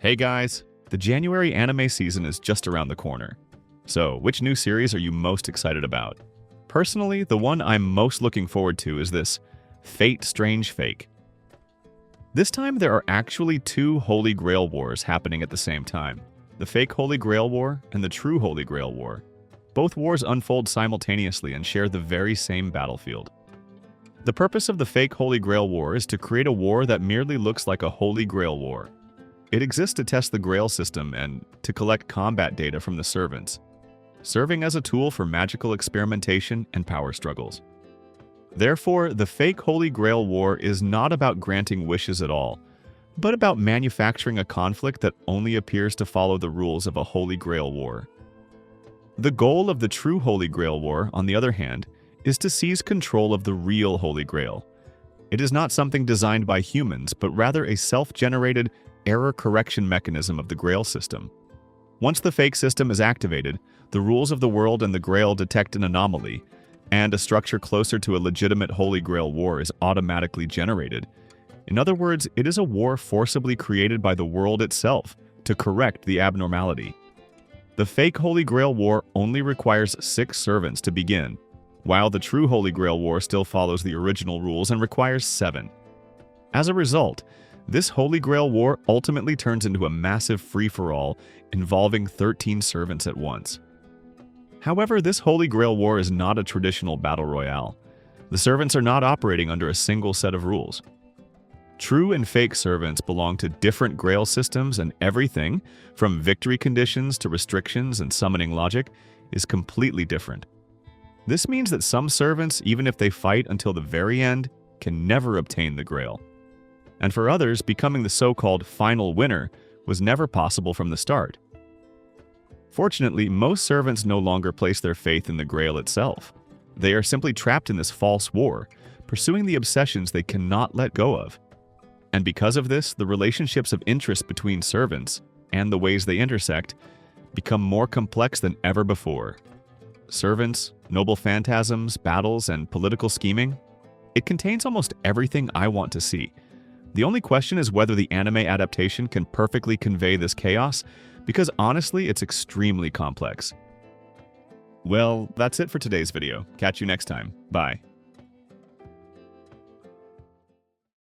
Hey guys, the January anime season is just around the corner. So, which new series are you most excited about? Personally, the one I'm most looking forward to is this Fate Strange Fake. This time there are actually two Holy Grail Wars happening at the same time. The fake Holy Grail War and the true Holy Grail War. Both wars unfold simultaneously and share the very same battlefield. The purpose of the fake Holy Grail War is to create a war that merely looks like a Holy Grail War. It exists to test the Grail system and to collect combat data from the servants, serving as a tool for magical experimentation and power struggles. Therefore, the fake Holy Grail War is not about granting wishes at all, but about manufacturing a conflict that only appears to follow the rules of a Holy Grail War. The goal of the true Holy Grail War, on the other hand, is to seize control of the real Holy Grail. It is not something designed by humans, but rather a self-generated error correction mechanism of the Grail system. Once the fake system is activated, the rules of the world and the Grail detect an anomaly, and a structure closer to a legitimate Holy Grail War is automatically generated. In other words, it is a war forcibly created by the world itself to correct the abnormality. The fake Holy Grail War only requires 6 servants to begin, while the true Holy Grail War still follows the original rules and requires 7. As a result, this Holy Grail War ultimately turns into a massive free-for-all involving 13 servants at once. However, this Holy Grail War is not a traditional battle royale. The servants are not operating under a single set of rules. True and fake servants belong to different Grail systems, and everything, from victory conditions to restrictions and summoning logic, is completely different. This means that some servants, even if they fight until the very end, can never obtain the Grail. And for others, becoming the so-called final winner was never possible from the start. Fortunately, most servants no longer place their faith in the Grail itself. They are simply trapped in this false war, pursuing the obsessions they cannot let go of. And because of this, the relationships of interest between servants, and the ways they intersect, become more complex than ever before. Servants, noble phantasms, battles, and political scheming. It contains almost everything I want to see. The only question is whether the anime adaptation can perfectly convey this chaos, because honestly, it's extremely complex. Well, that's it for today's video. Catch you next time. Bye.